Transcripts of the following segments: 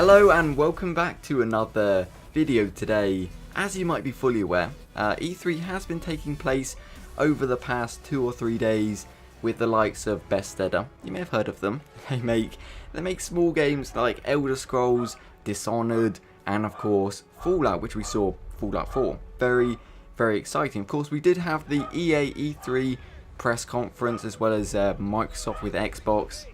Hello and welcome back to another video today. As you might be fully aware, E3 has been taking place over the past 2 or 3 days with the likes of Bethesda. You may have heard of them. They make small games like Elder Scrolls, Dishonored, and of course Fallout, which we saw Fallout 4. Very, very exciting. Of course, we did have the EA E3 press conference as well as Microsoft with Xbox.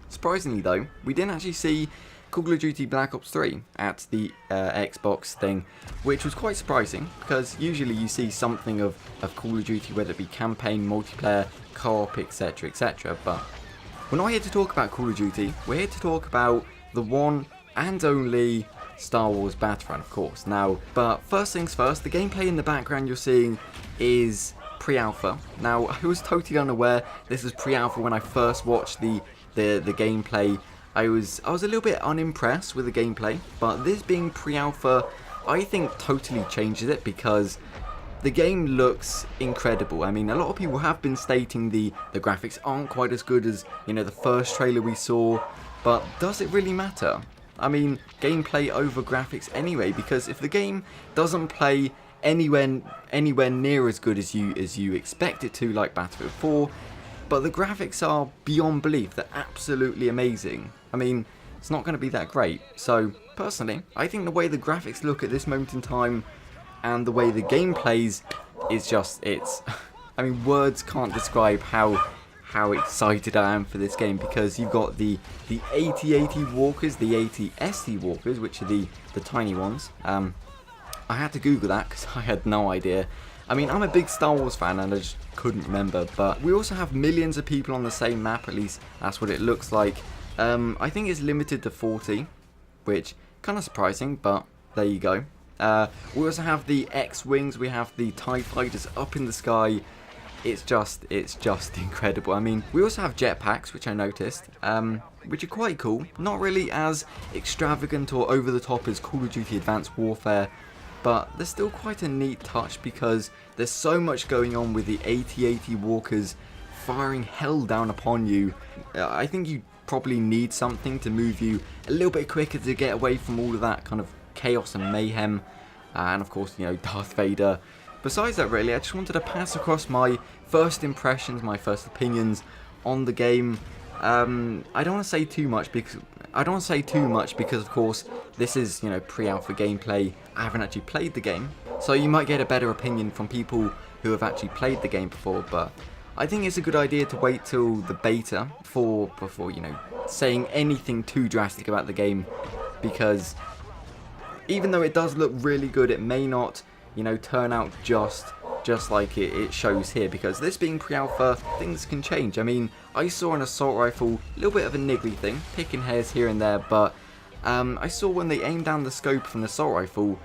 Surprisingly though, we didn't actually see Call of Duty Black Ops 3 at the Xbox thing, which was quite surprising because usually you see something of Call of Duty, whether it be campaign, multiplayer, co-op, etc, etc. But we're not here to talk about Call of Duty, we're here to talk about the one and only Star Wars Battlefront, of course. Now, but first things first, the gameplay in the background you're seeing is pre-alpha. Now, I was totally unaware this was pre-alpha when I first watched the gameplay. I was a little bit unimpressed with the gameplay, but this being pre-alpha, I think totally changes it because the game looks incredible. I mean, a lot of people have been stating the graphics aren't quite as good as, you know, the first trailer we saw, but does it really matter? I mean, gameplay over graphics anyway, because if the game doesn't play anywhere near as good as you expect it to, like Battlefield 4, but the graphics are beyond belief, they're absolutely amazing. I mean, it's not going to be that great. So, personally, I think the way the graphics look at this moment in time and the way the game plays is just, I mean, words can't describe how excited I am for this game, because you've got the 8080 walkers, the 80ST walkers, which are the tiny ones. I had to Google that because I had no idea. I mean, I'm a big Star Wars fan and I just couldn't remember, but we also have millions of people on the same map, at least that's what it looks like. I think it's limited to 40, which kind of surprising, but there you go. We also have the X-Wings, we have the TIE Fighters up in the sky. It's just incredible. I mean, we also have jetpacks, which I noticed, which are quite cool. Not really as extravagant or over the top as Call of Duty Advanced Warfare, but they're still quite a neat touch because there's so much going on with the 8080 walkers firing hell down upon you. I think you probably need something to move you a little bit quicker to get away from all of that kind of chaos and mayhem, and of course, you know, Darth Vader. Besides that, really, I just wanted to pass across my first impressions, my first opinions on the game. I don't want to say too much because of course this is, you know, pre-alpha gameplay. I haven't actually played the game, so you might get a better opinion from people who have actually played the game before. But I think it's a good idea to wait till the beta before you know, saying anything too drastic about the game, because even though it does look really good, it may not, you know, turn out just like it shows here, because this being pre-alpha, things can change. I mean, I saw an assault rifle, a little bit of a niggly thing, picking hairs here and there, but I saw when they aim down the scope from the assault rifle,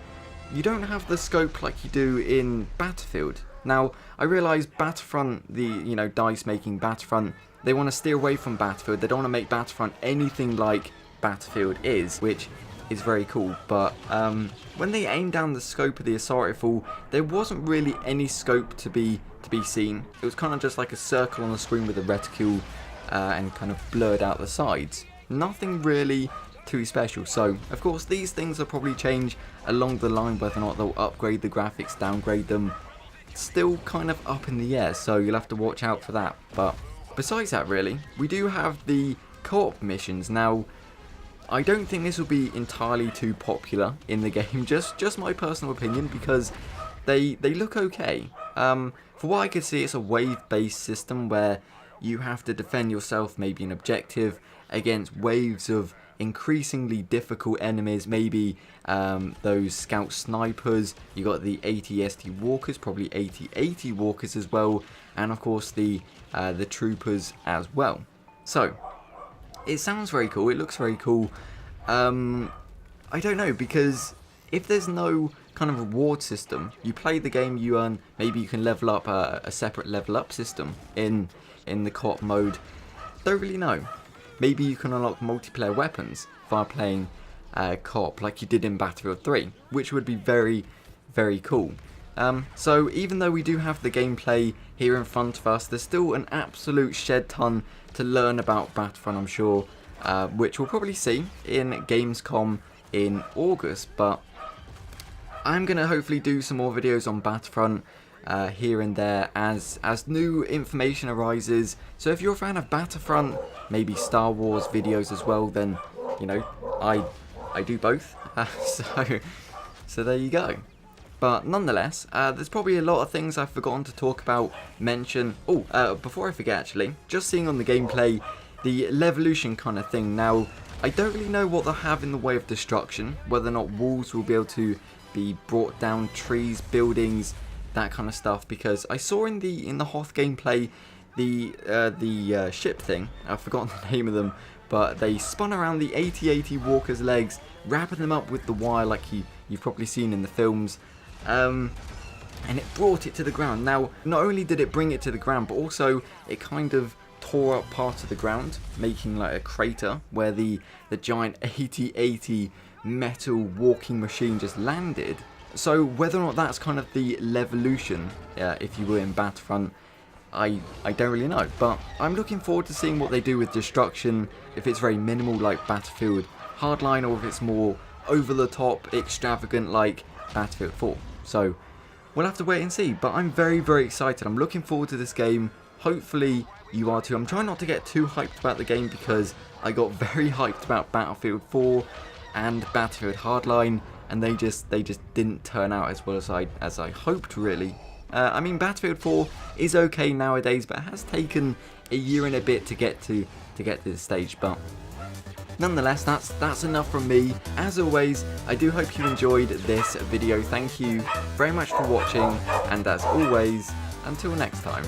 you don't have the scope like you do in Battlefield. Now, I realise Battlefront, the, you know, DICE making Battlefront, they want to steer away from Battlefield. They don't want to make Battlefront anything like Battlefield is, which is very cool. But when they aimed down the scope of the assault rifle, there wasn't really any scope to be seen. It was kind of just like a circle on the screen with a reticule and kind of blurred out the sides. Nothing really too special. So, of course, these things will probably change along the line, whether or not they'll upgrade the graphics, downgrade them. It's still kind of up in the air, so you'll have to watch out for that. But besides that, really, we do have the co-op missions. Now, I don't think this will be entirely too popular in the game, just my personal opinion, because they look okay. For what I could see, it's a wave-based system where you have to defend yourself, maybe an objective, against waves of increasingly difficult enemies, maybe those scout snipers. You got the 80ST walkers, probably 8080 walkers as well, and of course the troopers as well. So it sounds very cool, it looks very cool. I don't know, because if there's no kind of reward system, you play the game, you earn, maybe you can level up a separate level up system in the co-op mode. Don't really know. Maybe you can unlock multiplayer weapons via playing co-op like you did in Battlefield 3, which would be very, very cool. So even though we do have the gameplay here in front of us, there's still an absolute shed ton to learn about Battlefront, I'm sure. which we'll probably see in Gamescom in August. But I'm going to hopefully do some more videos on Battlefront here and there as new information arises. So if you're a fan of Battlefront, maybe Star Wars videos as well, then, you know, I do both. So there you go. But nonetheless, there's probably a lot of things I've forgotten to talk about, mention. Oh, before I forget actually, just seeing on the gameplay, the Levolution kind of thing. Now, I don't really know what they'll have in the way of destruction, whether or not walls will be able to be brought down, trees, buildings, that kind of stuff, because I saw in the Hoth gameplay the ship thing. I've forgotten the name of them, but they spun around the AT-AT walker's legs, wrapping them up with the wire like you've probably seen in the films, and it brought it to the ground. Now, not only did it bring it to the ground, but also it kind of tore up part of the ground, making like a crater where the giant AT-AT metal walking machine just landed. So whether or not that's kind of the Levolution, if you were in Battlefront, I don't really know. But I'm looking forward to seeing what they do with destruction, if it's very minimal like Battlefield Hardline, or if it's more over the top, extravagant like Battlefield 4. So we'll have to wait and see. But I'm very, very excited. I'm looking forward to this game. Hopefully you are too. I'm trying not to get too hyped about the game because I got very hyped about Battlefield 4 and Battlefield Hardline, and they just didn't turn out as well as I hoped, really. I mean, Battlefield 4 is okay nowadays, but it has taken a year and a bit to get to this stage. But nonetheless, that's enough from me. As always, I do hope you enjoyed this video. Thank you very much for watching, and as always, until next time.